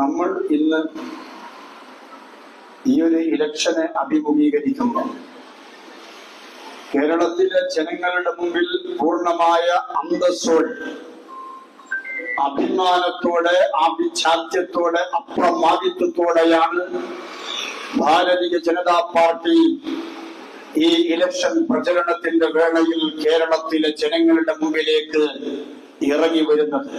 നമ്മൾ ഇന്ന് ഈ ഒരു ഇലക്ഷനെ അഭിമുഖീകരിക്കുമ്പോൾ കേരളത്തിലെ ജനങ്ങളുടെ മുമ്പിൽ പൂർണ്ണമായ അന്തസ്സോടെ, അഭിമാനത്തോടെ, ആഭിജാത്യത്തോടെ, അപ്രമാദിത്വത്തോടെയാണ് ഭാരതീയ ജനതാ പാർട്ടി ഈ ഇലക്ഷൻ പ്രചരണത്തിന്റെ വേളയിൽ കേരളത്തിലെ ജനങ്ങളുടെ മുമ്പിലേക്ക് ഇറങ്ങി വരുന്നത്.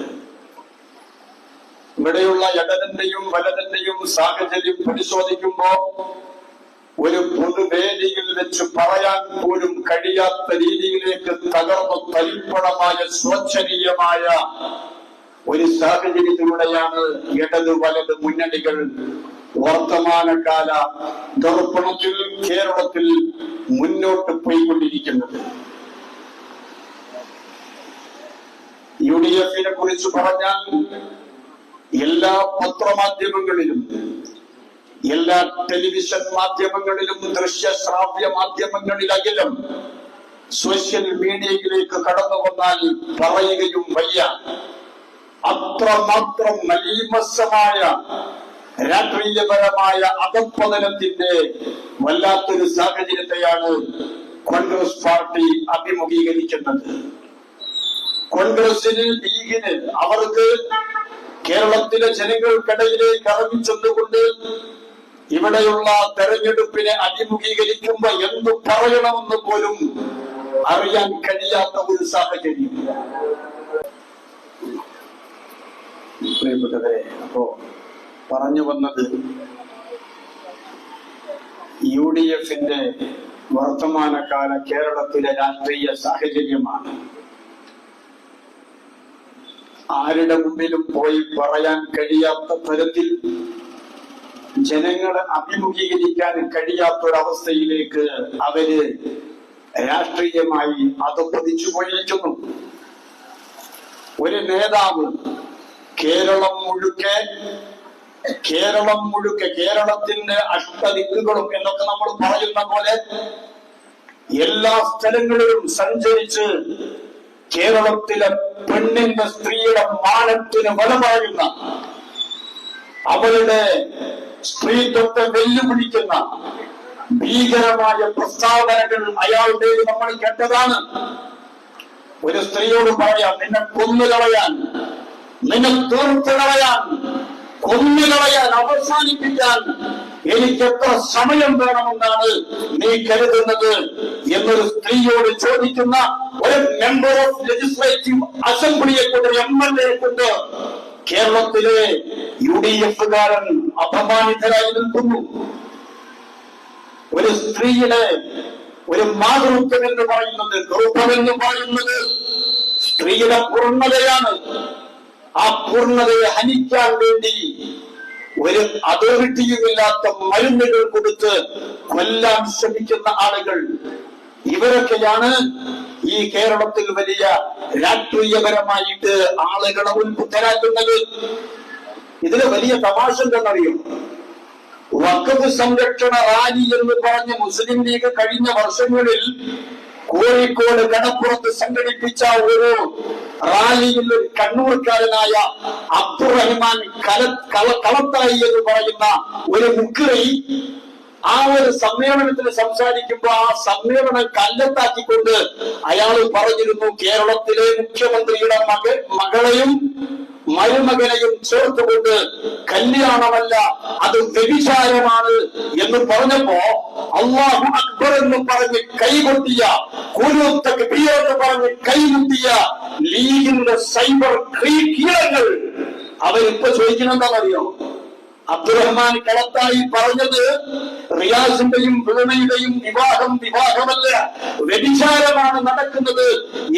ഇവിടെയുള്ള ഇടതിന്റെയും വലതിന്റെയും സാഹചര്യം പരിശോധിക്കുമ്പോ ഒരു പൊതുവേദിയിൽ വെച്ച് പറയാൻ പോലും കഴിയാത്ത രീതിയിലേക്ക് തകർന്നു തരിപ്പണമായ ശോചനീയമായ ഒരു സാഹചര്യത്തിലൂടെയാണ് ഇടത് വലത് മുന്നണികൾ വർത്തമാനകാല ദർപ്പണത്തിൽ കേരളത്തിൽ മുന്നോട്ട് പോയിക്കൊണ്ടിരിക്കുന്നത്. UDF-നെ കുറിച്ച് പറഞ്ഞാൽ എല്ലാ പത്രമാധ്യമങ്ങളിലും, എല്ലാ ടെലിവിഷൻ മാധ്യമങ്ങളിലും, ദൃശ്യശ്രാവ്യ മാധ്യമങ്ങളിലെങ്കിലും സോഷ്യൽ മീഡിയയിലേക്ക് കടന്നു വന്നാൽ പറയുകയും വയ്യ. അത്രമാത്രം മലീമസമായ രാഷ്ട്രീയപരമായ അധപ്പതനത്തിന്റെ വല്ലാത്തൊരു സാഹചര്യത്തെയാണ് കോൺഗ്രസ് പാർട്ടി അഭിമുഖീകരിക്കുന്നത്. കോൺഗ്രസിന്, ലീഗിന്, അവർക്ക് കേരളത്തിലെ ജനങ്ങൾക്കിടയിലേക്ക് ഇറങ്ങിച്ചെന്നുകൊണ്ട് ഇവിടെയുള്ള തെരഞ്ഞെടുപ്പിനെ അഭിമുഖീകരിക്കുമ്പോ എന്തു പറയണമെന്ന് പോലും അറിയാൻ കഴിയാത്ത ഒരു സാഹചര്യം. പ്രിയപ്പെട്ടവരെ, അപ്പോ പറഞ്ഞു വന്നത് UDF-ന്റെ വർത്തമാനകാല കേരളത്തിലെ രാഷ്ട്രീയ സാഹചര്യമാണ്. ആരുടെ മുമ്പിലും പോയി പറയാൻ കഴിയാത്ത തരത്തിൽ ജനങ്ങളെ അഭിമുഖീകരിക്കാൻ കഴിയാത്തൊരവസ്ഥയിലേക്ക് അവര് രാഷ്ട്രീയമായി അധപ്പതിച്ചു പോയിരിക്കുന്നു. ഒരു നേതാവ് കേരളം മുഴുക്കെ കേരളത്തിന്റെ അഷ്ടദിക്കുകളും എന്നൊക്കെ നമ്മൾ പറയുന്ന പോലെ എല്ലാ സ്ഥലങ്ങളിലും സഞ്ചരിച്ച് കേരളത്തിലെ പെണ്ണിന്റെ, സ്ത്രീയുടെ മാനത്തിന് ബലമാകുന്ന, അവരുടെ സ്ത്രീത്വത്തെ വെല്ലുവിളിക്കുന്ന ഭീകരമായ പ്രസ്താവനകൾ അയാളുടെ നമ്മൾ കേട്ടതാണ്. ഒരു സ്ത്രീയോട് പറയാം, നിന്നെ കൊന്നുകളയാൻ, നിന്നെ തീർത്തുകളയാൻ, കൊന്നുകളയാൻ, അവസാനിപ്പിക്കാൻ എനിക്ക് എത്ര സമയം വേണമെന്നാണ് നീ കരുതുന്നത് എന്നൊരു സ്ത്രീയോട് ചോദിക്കുന്ന ഒരു മെമ്പർ ഓഫ് ലെജിസ്ലേറ്റീവ് അസംബ്ലിയെ കൊണ്ട്, MLA കൊണ്ട് കേരളത്തിലെ UDF-കാരൻ അപമാനിതരായി നിൽക്കുന്നു. ഒരു സ്ത്രീയുടെ ഒരു മാതൃത്വം എന്ന് പറയുന്നത്, ഗർഭമെന്ന് പറയുന്നത് സ്ത്രീയുടെ പൂർണ്ണതയാണ്. ആ പൂർണ്ണതയെ ഹനിക്കാൻ വേണ്ടി ഒരു അതോറിറ്റിയുമില്ലാത്ത മരുന്നുകൾ കൊടുത്ത് കൊല്ലാൻ ശ്രമിക്കുന്ന ആളുകൾ, ഇവരൊക്കെയാണ് ഈ കേരളത്തിൽ വലിയ രാഷ്ട്രീയപരമായിട്ട് ആളുകളെ ഉത്ബുദ്ധരാക്കുന്നത്. ഇതിന് വലിയ തമാശ എന്താണെന്നറിയും? വഖഫ് സംരക്ഷണ റാലി എന്ന് പറഞ്ഞ് മുസ്ലിം ലീഗ് കഴിഞ്ഞ വർഷങ്ങളിൽ കോഴിക്കോട് കടപ്പുറത്ത് സംഘടിപ്പിച്ച ഒരു റാലിയിൽ ഒരു കണ്ണൂർക്കാരനായ അബ്ദുറഹ്മാൻ കളത്തായി എന്ന് പറയുന്ന ഒരു മുഖ്യറി ആ ഒരു സമ്മേളനത്തിൽ സംസാരിക്കുമ്പോ ആ സമ്മേളനം കല്ലെത്താക്കിക്കൊണ്ട് അയാൾ പറഞ്ഞിരുന്നു, കേരളത്തിലെ മുഖ്യമന്ത്രിയുടെ മകളെയും മരുമകനെയും ചേർത്തുകൊണ്ട് കല്യാണമല്ല, അത് വ്യഭിചാരമാണ് എന്ന് പറഞ്ഞപ്പോ അല്ലാഹു അക്ബർ എന്ന് പറഞ്ഞ് കൈകൊട്ടിയ, ഖുലൂത്ത് തക്ബീർ എന്ന് പറഞ്ഞ് കൈമുട്ടിയ ലീഗിന്റെ സൈബർ കീഴങ്ങൾ അവരിപ്പോ ചോദിക്കണെന്താണെന്നറിയോ? അബ്ദുറഹ്മാൻ കളത്തായി പറഞ്ഞത് റിയാസിന്റെയും വീണയുടെയും വിവാഹമല്ല, വ്യഭിചാരമാണ് നടക്കുന്നത്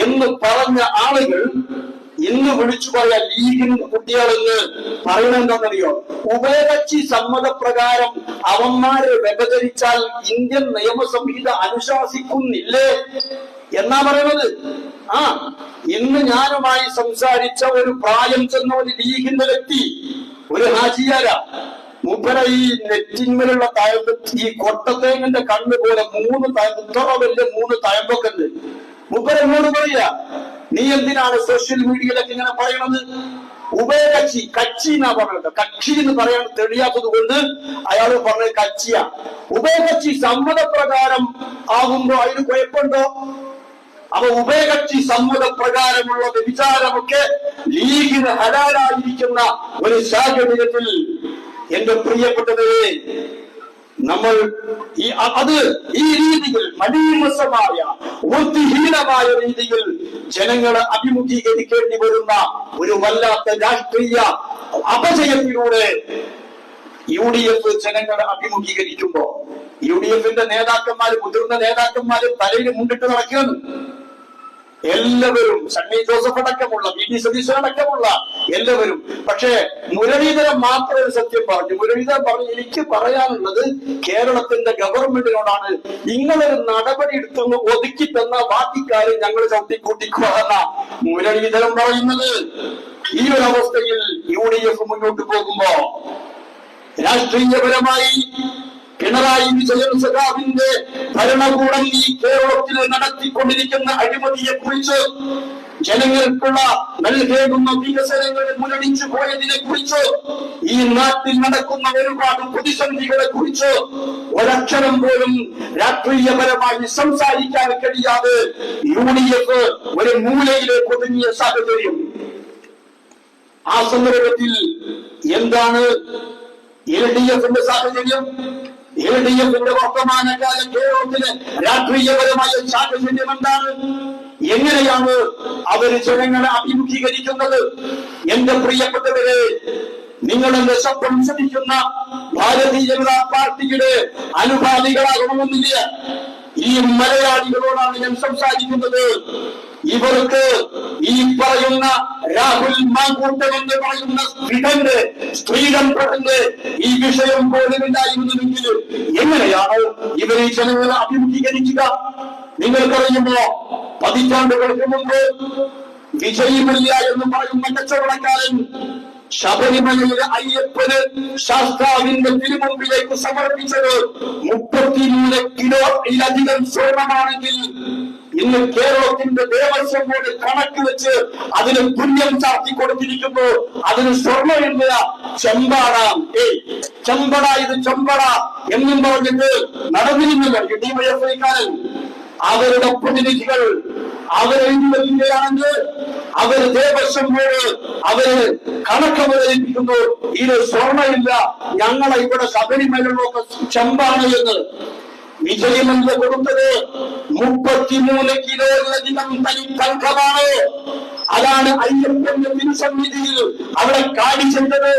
എന്ന് പറഞ്ഞ ആളുകൾ ഇന്ന് വിളിച്ചു പറയാ ലീഗിന് കുട്ടികളെന്ന് പറയണെന്താണെന്നറിയോ? ഉഭയകക്ഷി സമ്മതപ്രകാരം അവന്മാരെ വ്യഭിചരിച്ചാൽ ഇന്ത്യൻ നിയമസംഹിത അനുശാസിക്കുന്നില്ലേ എന്നാ പറയുന്നത്. ഇന്ന് ഞാനുമായി സംസാരിച്ച ഒരു പ്രായം ചെന്ന ഒരു ലീഗിന്റെ വ്യക്തി, ഒരു ഹാജിയാര, മൂപ്പര ഈ നെറ്റിന്മേലുള്ള തയമ്പ്, ഈ കൊട്ടത്തേങ്ങിന്റെ കണ്ണ് പോലെ 3 തയമ്പ്, ഇത്ര വലിയ 3 തയമ്പൊക്കെ ഉണ്ട്. മൂപ്പരെന്നോട് പറയാ, നീ എന്തിനാണ് സോഷ്യൽ മീഡിയയിലൊക്കെ ഇങ്ങനെ പറയണത്? ഉഭയകക്ഷി, കക്ഷി എന്നാ പറഞ്ഞത്, കക്ഷി എന്ന് പറയാൻ തെളിയാത്തത് കൊണ്ട് അയാൾ പറഞ്ഞത് കക്ഷിയാ. ഉഭയകക്ഷി സമ്മതപ്രകാരം ആകുമ്പോ അതിന് കുഴപ്പമുണ്ടോ? അപ്പൊ ഉഭയകക്ഷി സമ്മതപ്രകാരമുള്ള വ്യഭിചാരമൊക്കെ ലീഗിന് ഹലാലായിരിക്കുന്ന ഒരു സാഹചര്യത്തിൽ എന്റെ പ്രിയപ്പെട്ടവരെ, നമ്മൾ ഈ രീതിയിൽ മലീമസമായ വൃത്തിഹീനമായ രീതിയിൽ ജനങ്ങളെ അഭിമുഖീകരിക്കേണ്ടി വരുന്ന ഒരു വല്ലാത്ത രാഷ്ട്രീയ അപജയത്തിലൂടെ UDF ജനങ്ങളെ അഭിമുഖീകരിക്കുമ്പോ UDFന്റെ നേതാക്കന്മാര്, മുതിർന്ന നേതാക്കന്മാര് തലയിൽ മുണ്ടിട്ട് നടക്കുകയാണ്. എല്ലാവരും, സണ്ണി ജോസഫ് അടക്കമുള്ള, VD സതീശൻ അടക്കമുള്ള എല്ലാവരും. പക്ഷേ മുരളീധരൻ മാത്രം ഒരു സത്യം പറഞ്ഞു. മുരളീധരൻ പറഞ്ഞു, എനിക്ക് പറയാനുള്ളത് കേരളത്തിന്റെ ഗവൺമെന്റിനോടാണ്, ഇങ്ങളൊരു നടപടി എടുത്തൊന്ന് ഒതുക്കി തന്ന ബാക്കി കാര്യം ഞങ്ങൾ ചവിട്ടിക്കൂട്ടിക്കൊള്ളാന്ന മുരളീധരൻ പറയുന്നത്. ഈ ഒരു അവസ്ഥയിൽ UDF മുന്നോട്ട് പോകുമ്പോ രാഷ്ട്രീയപരമായി പിണറായി വിജയൻ സഖാവിന്റെ ഭരണകൂടം ഈ കേരളത്തിൽ നടത്തിക്കൊണ്ടിരിക്കുന്ന അഴിമതിയെ കുറിച്ച്, ജനങ്ങൾക്കുള്ള നൽകേണ്ടുന്ന വികസനങ്ങൾ മുരടിച്ചു പോയതിനെ കുറിച്ച്, ഈ നാട്ടിൽ നടക്കുന്ന ഒരുപാട് പ്രതിസന്ധികളെ കുറിച്ച് ഒരക്ഷരം പോലും രാഷ്ട്രീയപരമായി സംസാരിക്കാൻ കഴിയാതെ UDF ഒരു മൂലയിലേക്ക് ഒതുങ്ങിയ സാഹചര്യം. ആ സന്ദർഭത്തിൽ എന്താണ് LDFന്റെ സാഹചര്യം? LDFന്റെ വർത്തമാനകാല കേരളത്തിലെ രാഷ്ട്രീയപരമായ സാഹചര്യം എന്താണ്? എങ്ങനെയാണ് അവര് ജനങ്ങളെ അഭിമുഖീകരിക്കുന്നത്? എന്റെ പ്രിയപ്പെട്ടവരെ, നിങ്ങളെന്റെ ശബ്ദം ശ്രമിക്കുന്ന ഭാരതീയ ജനതാ പാർട്ടിയുടെ അനുഭാവികളാകണമെന്നില്ല. ഈ മലയാളികളോടാണ് ഞാൻ സംസാരിക്കുന്നത്. ഇവർക്ക് ഈ പറയുന്ന രാഹുൽ മാങ്കൂട്ടം എന്ന് പറയുന്ന സ്ത്രീകണ്ഠന്റെ ഈ വിഷയം പോലും ഉണ്ടായിരുന്നുവെങ്കിൽ എങ്ങനെയാണ് ഇവർ ഈ ജനങ്ങളെ അഭിമുഖീകരിക്കുക? നിങ്ങൾക്കറിയുമോ, പതിറ്റാണ്ടുകൾക്ക് മുമ്പ് വിജയമല്ല എന്ന് പറയുന്ന കച്ചവടക്കാരൻ ശബരിമലയിലെ അയ്യപ്പന് ശാസ്താവിന്റെ തിരുമുമ്പിലേക്ക് സമർപ്പിച്ചത് 33 കിലോയിലധികം സ്വർണമാണെങ്കിൽ ഇന്ന് കേരളത്തിന്റെ ദേവസ്വം ബോർഡ് കണക്ക് വെച്ച് അതിന് പുണ്യം ചാർത്തി കൊടുത്തിരിക്കുന്നു. അതിന് സ്വർണ്ണമില്ല, ചെമ്പാടാം. ചെമ്പട, ഇത് ചെമ്പട എന്നും പറഞ്ഞിട്ട് നടന്നിരുന്നില്ല DYFIക്കാരൻ. അവരുടെ പ്രതിനിധികൾ അവരെഴുതുകയാണെങ്കിൽ അവര് ദേവസ്വം ബോർഡ് അവര് കണക്ക് അവതരിപ്പിക്കുന്നു. ഇത് സ്വർണ്ണമില്ല, ഞങ്ങളെ ഇവിടെ ശബരിമലയിലൊക്കെ ചെമ്പാണ് എന്ന്. വിജയമല്ല കൊടുത്തത് 33 കിലോയിലധികം തനി തങ്കമാണ്. അതാണ് അയ്യപ്പന്റെ തിരുസന്നിധിയിൽ അവിടെ കാണിച്ചത്.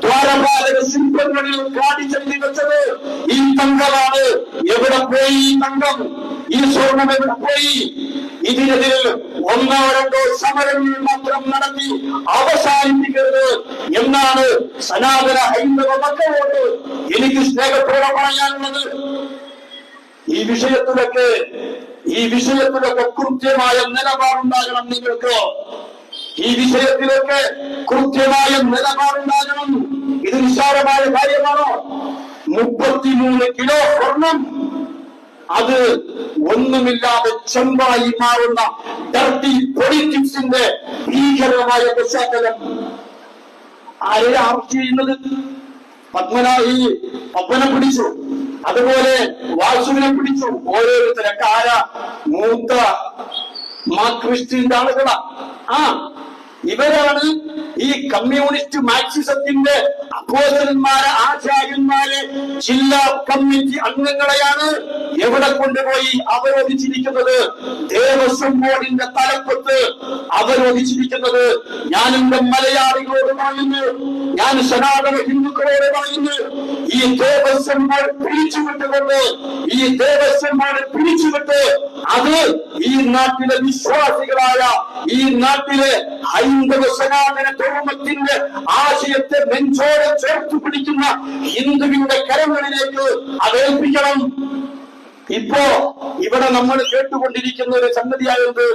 ദ്വാരപാലക ശില്പങ്ങളിൽ കാണിച്ചെത്തി വെച്ചത് ഈ തങ്കമാണ്. എവിടെ പോയി ഈ തങ്കം? ഈ സ്വർണം എവിടെ പോയി? ഇതിനെതിരെ 1-2 സമരങ്ങൾ മാത്രം നടത്തി അവസാനിപ്പിക്കരുത് എന്നാണ് സനാതന ഹൈന്ദവ മക്കളോട് എനിക്ക് സ്നേഹത്തോടെ പറയാനുള്ളത്. ഈ വിഷയത്തിലൊക്കെ കൃത്യമായ നിലപാടുണ്ടാകണം. നിങ്ങൾക്ക് ഈ വിഷയത്തിലൊക്കെ കൃത്യമായ നിലപാടുണ്ടാകണം. ഇത് നിസ്സാരമായ കാര്യമാണോ? 33 കിലോ സ്വർണം, അത് ഒന്നുമില്ലാതെ ചെമ്പായി മാറുന്ന ഡർട്ടി പൊളിറ്റിക്സിന്റെ ഭീകരമായ പശ്ചാത്തലം. ആരെ അറസ്റ്റ് ചെയ്യുന്നത്? പത്മനെ പിടിച്ചു, അതുപോലെ വാസുവിനെ പിടിച്ചു. ഓരോരുത്തരൊക്കെ ആരാ? മൂത്ത മാർക്സിസ്റ്റിന്റെ ആളുകളാ. ഇവരാണ് ഈ കമ്മ്യൂണിസ്റ്റ് മാർക്സിസത്തിന്റെ അപ്പോസ്റ്റലന്മാരെ, ആചാര്യന്മാരെ, ജില്ലാ കമ്മിറ്റി അംഗങ്ങളെയാണ് എവിടെ കൊണ്ടുപോയി അവരോധിച്ചിരിക്കുന്നത്? ദേവസ്വം ബോർഡിന്റെ തലപ്പത്ത് അവരോധിച്ചിരിക്കുന്നത്. ഞാൻ എന്റെ മലയാളികളോട് പറയുന്നു, ഞാൻ സനാതന ഹിന്ദുക്കളോട് പറയുന്നു, ഈ ദേവസ്വം ബോർഡ് പിടിച്ചുവിട്ടുകൊണ്ട്, ഈ ദേവസ്വം ബോർഡ് പിടിച്ചുവിട്ട് അത് ഈ നാട്ടിലെ വിശ്വാസികളായ, ഈ നാട്ടിലെ ഹൈന്ദവ സനാതന ധർമ്മത്തിന്റെ ആശയത്തെ നെഞ്ചോടെ ചേർത്ത് പിടിക്കുന്ന ഹിന്ദുവിന്റെ കരങ്ങളിലേക്ക് അതേൽപ്പിക്കണം. ഇപ്പോ ഇവിടെ നമ്മൾ കേട്ടുകൊണ്ടിരിക്കുന്ന ഒരു സംഗതിയായത്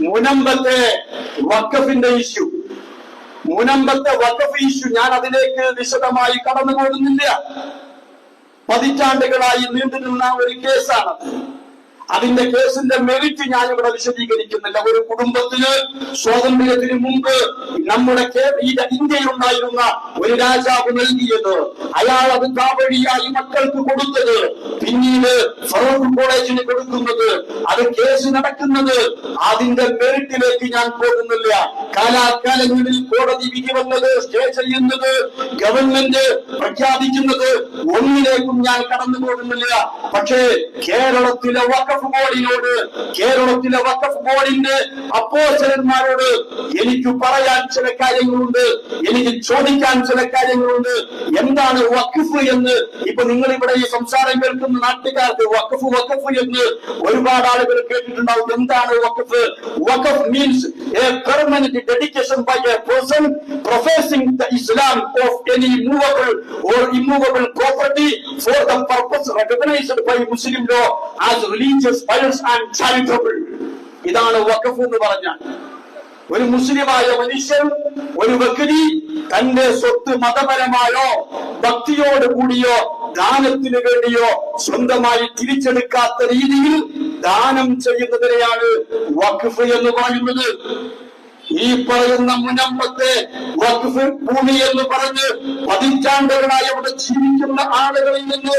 മുനമ്പത്തെ വഖഫിന്റെ ഇഷ്യൂ. മുനമ്പത്തെ വഖഫ് ഇഷ്യൂ, ഞാൻ അതിലേക്ക് വിശദമായി കടന്നു പോകുന്നില്ല. പതിറ്റാണ്ടുകളായി നീണ്ടുനിന്ന ഒരു കേസാണ്. അതിന്റെ കേസിന്റെ മെറിറ്റ് ഞാൻ ഇവിടെ വിശദീകരിക്കുന്നില്ല. ഒരു കുടുംബത്തിന് സ്വാതന്ത്ര്യത്തിന് മുമ്പ് നമ്മുടെ ഇന്ത്യയിൽ ഉണ്ടായിരുന്ന ഒരു രാജാവ് നൽകിയത്, അയാൾ അത് കാവഴിയായി മക്കൾക്ക് കൊടുത്തത്, പിന്നീട് ഫറൂഖ് കോളേജിന് കൊടുക്കുന്നത്, അത് കേസ് നടക്കുന്നത്, അതിന്റെ മെറിറ്റിലേക്ക് ഞാൻ പോകുന്നില്ല. കാലാകാലങ്ങളിൽ കോടതി വിധി വന്നത്, സ്റ്റേ ചെയ്യുന്നത്, ഗവൺമെന്റ് പ്രഖ്യാപിക്കുന്നത്, ഒന്നിലേക്കും ഞാൻ കടന്നു പോകുന്നില്ല. പക്ഷേ കേരളത്തിലെ വഖഫ് ബോർഡിനോട്, കേരളത്തിലെ വഖഫ് ബോർഡിന്റെ അപ്പോസ്റ്റലന്മാരോട് എനിക്ക് പറയാൻ ചില കാര്യങ്ങളുണ്ട്, എനിക്ക് ചോദിക്കാൻ ചില കാര്യങ്ങളുണ്ട്. എന്താണ് വഖഫ് എന്ന് ഇപ്പൊ നിങ്ങൾ ഇവിടെ ഈ സംസാരം കേൾക്കുന്ന നാട്ടുകാർക്ക് വഖഫ് വഖഫ് എന്ന് ഒരുപാട് ആളുകൾ കേട്ടിട്ടുണ്ടാവും. എന്താണ് വഖഫ്? Waqf means a permanent dedication by a person professing the Islam of any movable or immovable property for the purpose recognised by Muslim law as religious pious and charitable. ഇതാണ് വഖഫ് എന്ന് പറഞ്ഞാൽ. ഒരു മുസ്ലിമായ മനുഷ്യൻ, ഒരു വ്യക്തി തന്റെ സ്വത്ത് മതപരമായോ ഭക്തിയോട് കൂടിയോ ദാനത്തിന് വേണ്ടിയോ സ്വന്തമായി തിരിച്ചെടുക്കാത്ത രീതിയിൽ ദാനം ചെയ്യുന്നതിനെയാണ് വഖഫ് എന്ന് പറയുന്നത്. ഈ പറയുന്ന മുനമ്പത്തെ വഖഫ് ഭൂമി എന്ന് പറഞ്ഞ് പതിറ്റാണ്ടുകളായി അവിടെ ജീവിക്കുന്ന ആളുകളിൽ നിന്ന്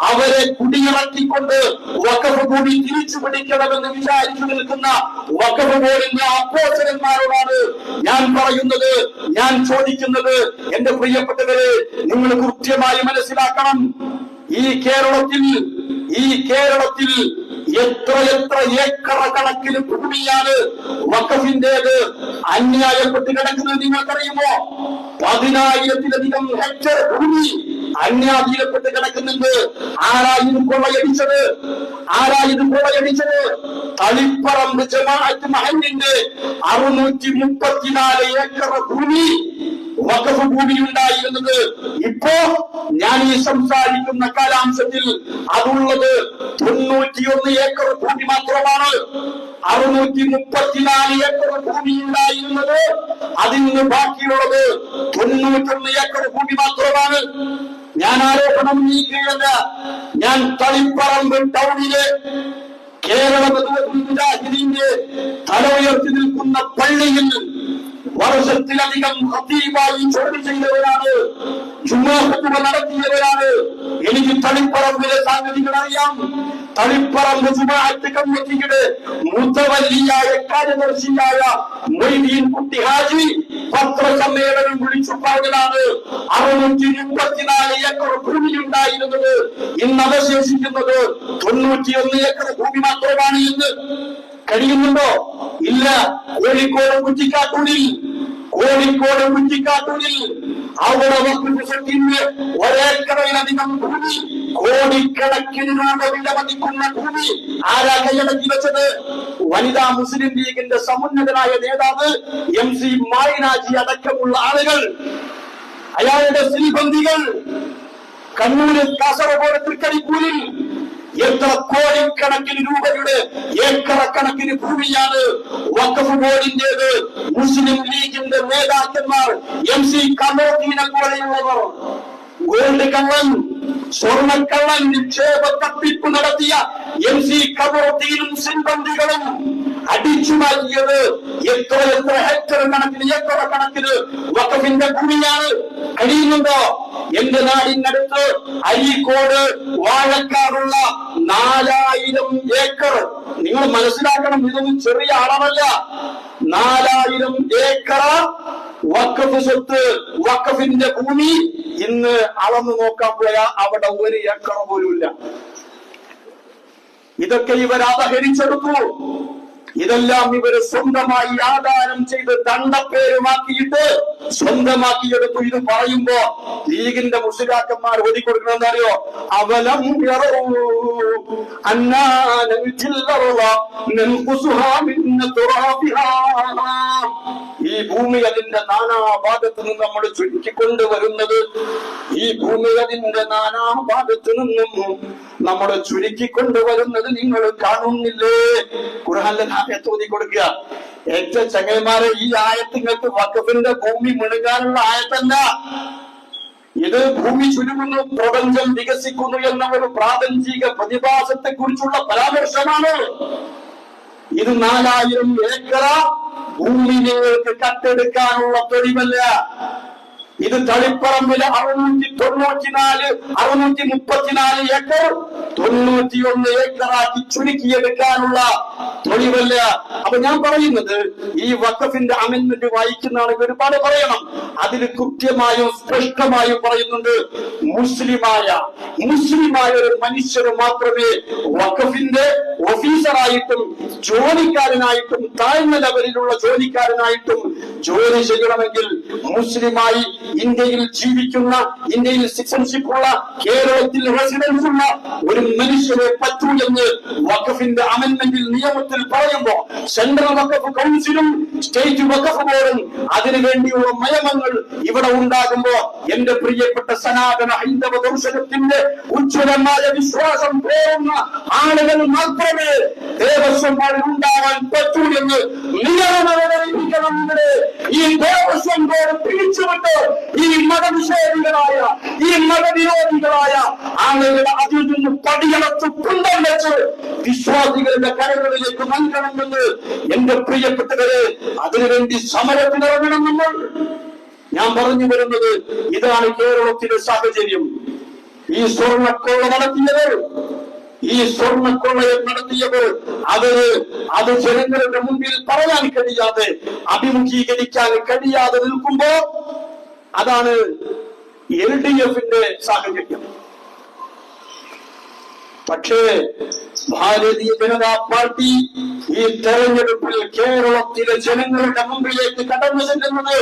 അവരെ കുടിയിറക്കിക്കൊണ്ട് വഖഫ് ഭൂമി തിരിച്ചു പിടിക്കണമെന്ന് വിചാരിച്ചു നിൽക്കുന്ന വഖഫ് ബോർഡിന്റെ അപ്പോസ്റ്റലന്മാരോടാണ് ഞാൻ പറയുന്നത്, ഞാൻ ചോദിക്കുന്നത്. എന്റെ പ്രിയപ്പെട്ടവരെ, നിങ്ങൾ കൃത്യമായി മനസ്സിലാക്കണം, ഈ കേരളത്തിൽ എത്ര ഏക്കർ കണക്കിന് ഭൂമിയാണ് വഖഫിന്റേത് അന്യായപ്പെട്ട് കിടക്കുന്നത് നിങ്ങൾക്കറിയുമോ? 10,000-ലധികം ഹെക്ടർ ഭൂമി അന്യാധീനപ്പെട്ട് കിടക്കുന്നുണ്ട്. ആരായിരുന്നു കൊള്ളയടിച്ചത്? തളിപ്പറമ്പ് ജമാഅത്ത് മഹല്ലിന്റെ 634 ഏക്കർ ഭൂമി വഖഫ് ഭൂമി ഉണ്ടായിരുന്നത്. ഇപ്പോ ഞാൻ ഈ സംസാരിക്കുന്ന കാലാംശത്തിൽ അതുള്ളത് 91 ഏക്കർ ഭൂമി മാത്രമാണ്. 634 ഏക്കർ ഭൂമി ഉണ്ടായിരുന്നത്, അതിൽ നിന്ന് ബാക്കിയുള്ളത് 91 ഏക്കർ ഭൂമി മാത്രമാണ്. ഞാൻ ആരോപണം നീക്കുകയല്ല. ഞാൻ തളിപ്പറമ്പ് ടൗണിലെ കേരള മുജാഹിദീന്റെ തല ഉയർത്തി നിൽക്കുന്ന പള്ളിയിൽ വർഷത്തിലധികം ഖതീബായി ജോലി ചെയ്തവരാണ്, ജുമാ ഖുതുബ നടത്തിയവരാണ്. എനിക്ക് തളിപ്പറമ്പിലെ സംഗതികൾ അറിയാം. തളിപ്പറമ്പ് ജുമാഅത്ത് കമ്മിറ്റിയുടെ മുതവല്ലിയായ കാര്യദർശിയായ മൊയ്തീൻ കുട്ടി ഹാജി പത്രസമ്മേളനം വിളിച്ചു പറഞ്ഞതാണ് 634 ഏക്കർ ഭൂമി ഉണ്ടായിരുന്നത്, ഇന്ന് അവശേഷിക്കുന്നത് 91 ഏക്കർ ഭൂമി മാത്രമാണ് എന്ന്. കഴിയുന്നുണ്ടോ? ഇല്ല. കോഴിക്കോട് കുറ്റിക്കാട്ടൂരിൽ അവിടെ ഒരേക്കറിലധികം ഭൂമി, കോടിക്കണക്കിന് രൂപ വിലമതിക്കുന്ന ഭൂമി ആരാ കൈയടക്കി വെച്ചത്? വനിതാ മുസ്ലിം ലീഗിന്റെ സമുന്നതനായ നേതാവ് MC മായിനാജി അടക്കമുള്ള ആളുകൾ, അയാളുടെ സിൽബന്ധികൾ കണ്ണൂരിൽ, കാസർഗോഡ്, തൃക്കരിപ്പൂരിൽ എത്ര കോടിക്കണക്കിന് രൂപയുടെ ഏക്കറക്കണക്കിന് ഭൂമിയാണ് വഖഫ് ബോർഡിന്റേത്. മുസ്ലിം ലീഗിന്റെ നേതാക്കന്മാർ MC കമറുദ്ദീനെ പോലെയുള്ളവർ ഗോൾഡ് കള്ളൻ, സ്വർണ്ണക്കള്ളൻ, നിക്ഷേപ തട്ടിപ്പ് നടത്തിയ MC കമറുദ്ദീനും സിൻബന്ദികളും അടിച്ചു മാറ്റിയത് എത്ര ഹെക്ടർ കണക്കിന് ഏക്കർ കണക്കിന് വഖഫിന്റെ ഭൂമിയാണ്. കഴിയുന്നുണ്ടോ? എന്റെ നാടിനടുത്ത് അരീക്കോട് വാഴക്കാടുള്ള 4000 ഏക്കർ, നിങ്ങൾ മനസ്സിലാക്കണം, ഇതൊന്നും ചെറിയ അളവല്ല. 4000 ഏക്കർ വഖഫ് സ്വത്ത്, വഖഫിന്റെ ഭൂമി ഇന്ന് അളന്നു നോക്കാൻ പോയാ അവിടെ 1 ഏക്കർ പോലും ഇല്ല. ഇതൊക്കെ ഇവർ അപഹരിച്ചെടുത്തു. ഇതെല്ലാം ഇവര് സ്വന്തമായി ആധാരം ചെയ്ത് ദണ്ഡപ്പേരുമാക്കിയിട്ട് സ്വന്തമാക്കിയെടുത്തു. ഇത് പറയുമ്പോ ലീഗിന്റെ മുസ്ലിയാക്കന്മാർ ഓടിക്കൊടുക്കണമെന്ന് അറിയോ? അവലം ഈ ഭൂമി അതിന്റെ നാനാഭാഗത്തു നിന്ന് നമ്മൾ ചുരുക്കിക്കൊണ്ടുവരുന്നത്, നമ്മൾ ചുരുക്കിക്കൊണ്ടുവരുന്നത് നിങ്ങൾ കാണുന്നില്ലേ? ഖുർആനിലെ ആയത്ത് ഓതി കൊടുക്കുക. ഏറ്റവും ചങ്ങന്മാരെ, ഈ ആയത്ത് നിങ്ങൾക്ക് വഖഫിന്റെ ഭൂമി മുഴുകാനുള്ള ആയത്തല്ല. ഇത് ഭൂമി ചുരുങ്ങുന്നു, പ്രപഞ്ചം വികസിക്കുന്നു എന്ന ഒരു പ്രാപഞ്ചിക പ്രതിഭാസത്തെ കുറിച്ചുള്ള പരാമർശമാണ്. ഇത് 4000 ഏക്കർ ഭൂമി നിങ്ങൾക്ക് കട്ടെടുക്കാനുള്ള തൊഴിവല്ല. ഇത് തളിപ്പറമ്പില് 634 ഏക്കർ 91 ഏക്കറാക്കി ചുരുക്കിയെടുക്കാനുള്ള തൊഴിവല്ല. അപ്പൊ ഞാൻ പറയുന്നത്, ഈ വഖഫിന്റെ അമെൻമെന്റ് വായിക്കുന്നതാണെങ്കിൽ ഒരുപാട് പറയണം. അതിൽ കൃത്യമായും സ്പഷ്ടമായും പറയുന്നുണ്ട്, മുസ്ലിമായ ഒരു മനുഷ്യന് മാത്രമേ വഖഫിന്റെ ഓഫീസറായിട്ടും ജോലിക്കാരനായിട്ടും താഴ്ന്ന ലെവലിലുള്ള ജോലിക്കാരനായിട്ടും ജോലി ചെയ്യണമെങ്കിൽ മുസ്ലിമായി ഇന്ത്യയിൽ ജീവിക്കുന്ന, ഇന്ത്യയിൽ സിറ്റിസൺഷിപ്പ് ഉള്ള, കേരളത്തിൽ റെസിഡൻസ് ഉള്ള ഒരു മനുഷ്യരെ പറ്റൂ എന്ന് വഖഫിന്റെ അമെൻമെന്റിൽ നിയമത്തിൽ പറയുമ്പോ സെൻട്രൽ വഖഫ് കൗൺസിലും സ്റ്റേറ്റ് വഖഫ് ബോർഡും അതിനുവേണ്ടിയുള്ള നിയമങ്ങൾ ഇവിടെ ഉണ്ടാകുമ്പോ എന്റെ പ്രിയപ്പെട്ട സനാതന ഹൈന്ദവ ദർശനത്തിന്റെ ഉജ്ജ്വലമായ വിശ്വാസം പേറുന്ന ആളുകൾ മാത്രമേ ദേവസ്വം ബോർഡിൽ ഉണ്ടാവാൻ പറ്റൂ എന്ന് നിയമനവതരിപ്പിക്കണം. ഈ ദേവസ്വം ബോർഡ് പിരിച്ചുവിട്ട് ഈ മതനിഷേധികളായ, ഈ മതവിരോധികളായ ആളുകളെ അതിൽ നിന്ന് പടിയടച്ച് കുന്തം വെച്ച് വിശ്വാസികളുടെ കരകളിലേക്ക് നൽകണമെന്ന് എന്റെ പ്രിയപ്പെട്ടവരെ, അതിനുവേണ്ടി സമരത്തിനിറങ്ങണം നമ്മൾ. ഞാൻ പറഞ്ഞു വരുന്നത്, ഇതാണ് കേരളത്തിലെ സാഹചര്യം. ഈ സ്വർണ്ണക്കൊള്ള നടത്തിയവർ അത് ജനങ്ങളുടെ മുമ്പിൽ പറയാൻ കഴിയാതെ, അഭിമുഖീകരിക്കാൻ കഴിയാതെ നിൽക്കുമ്പോ അതാണ് LDFന്റെ സാഹചര്യം. പക്ഷേ ഭാരതീയ ജനതാ പാർട്ടി ഈ തെരഞ്ഞെടുപ്പിൽ കേരളത്തിലെ ജനങ്ങളുടെ മുമ്പിലേക്ക് കടന്നു ചെല്ലുന്നത്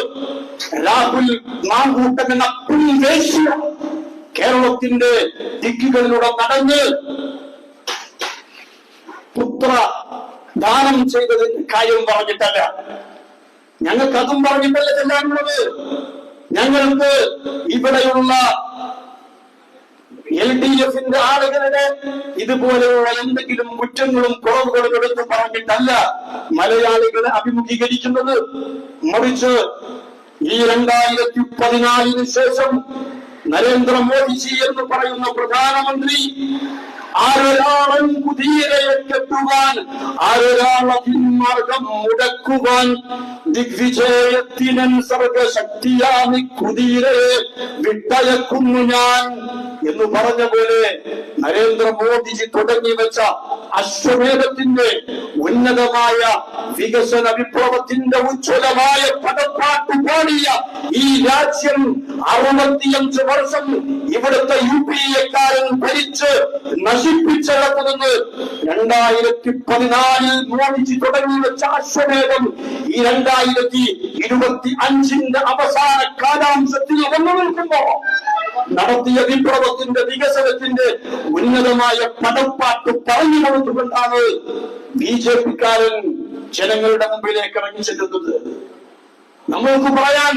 രാഹുൽ മാങ്കൂട്ടം എന്ന പുൽവേശ്യ കേരളത്തിന്റെ ദിക്കുകളിലൂടെ നടന്ന് പുത്ര ദാനം ചെയ്തതിന്റെ കാര്യം പറഞ്ഞിട്ടല്ല, ഞങ്ങൾക്ക് അതും പറഞ്ഞിട്ടല്ല ചെല്ലാനുള്ളത്. ഞങ്ങൾക്ക് ഇവിടെയുള്ള LDFന്റെ ആളുകളുടെ ഇതുപോലെയുള്ള എന്തെങ്കിലും കുറ്റങ്ങളും കുറവുകളും എടുത്ത് പറഞ്ഞിട്ടല്ല മലയാളികളെ അഭിമുഖീകരിക്കുന്നത്. മറിച്ച് ഈ 2014 ശേഷം നരേന്ദ്രമോദിജി എന്ന് പറയുന്ന പ്രധാനമന്ത്രി ആരൊരാളും കുതിരയെ കെട്ടുവാൻ, ആരൊരാളതിന്മാർഗം മുടക്കുവാൻ, ദിഗ്വിജയത്തിനൻ സർഗശക്തിയാമി കുതിരയെ വിട്ടയക്കുന്നു ഞാൻ എന്ന് പറഞ്ഞ പോലെ നരേന്ദ്രമോദിജി തുടങ്ങി വെച്ച അശ്വമേധത്തിന്റെ ഉന്നതമായ വികസന വിപ്ലവത്തിന്റെ ഉജ്ജ്വലമായ പദപ്പാട്ട് പാടിയ ഈ രാജ്യം 65 വർഷം ഇവിടുത്തെ UPA-ക്കാരൻ ഭരിച്ച് നശിപ്പിച്ചടക്കുന്നത് 2014 മോദിജി തുടങ്ങി വെച്ച അശ്വമേധം ഈ 2025 അവസാന കാലാംശത്തിൽ വന്നു നിൽക്കുമ്പോ നടത്തിയ വിപ്ലവത്തിന്റെ വികസനത്തിന്റെ ഉന്നതമായ പദപ്പാട്ട് പറഞ്ഞു കൊടുത്തുകൊണ്ടാണ് BJP-ക്കാരൻ ജനങ്ങളുടെ മുമ്പിലേക്ക് ഇറങ്ങി ചെല്ലുന്നത്. നമ്മൾക്ക് പറയാൻ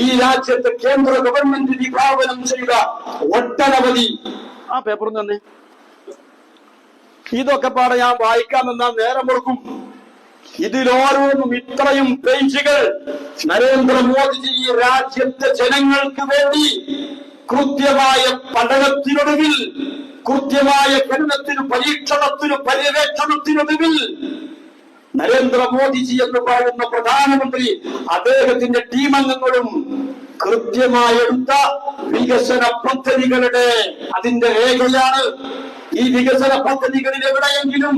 ഈ രാജ്യത്തെ കേന്ദ്ര ഗവൺമെന്റ് വിഭാവനം ചെയ്ത ഒട്ടനവധി പേപ്പർ തന്നെ ഇതൊക്കെ പാടെ ഞാൻ വായിക്കാൻ നിന്നാൽ നേരം കൊടുക്കും. ഇതിലോരോന്നും ഇത്രയും പേജുകൾ നരേന്ദ്രമോദിജി ഈ രാജ്യത്തെ ജനങ്ങൾക്ക് വേണ്ടി കൃത്യമായ പഠനത്തിനൊടുവിൽ, കൃത്യമായ ഗണനത്തിനും പരീക്ഷണത്തിനും പര്യവേക്ഷണത്തിനൊടുവിൽ നരേന്ദ്രമോദിജി എന്ന് പറയുന്ന പ്രധാനമന്ത്രി അദ്ദേഹത്തിന്റെ ടീമംഗങ്ങളും കൃത്യമായി എടുത്ത വികസന പദ്ധതികളുടെ അതിന്റെ രേഖയാണ്. ഈ വികസന പദ്ധതികളിൽ എവിടെയെങ്കിലും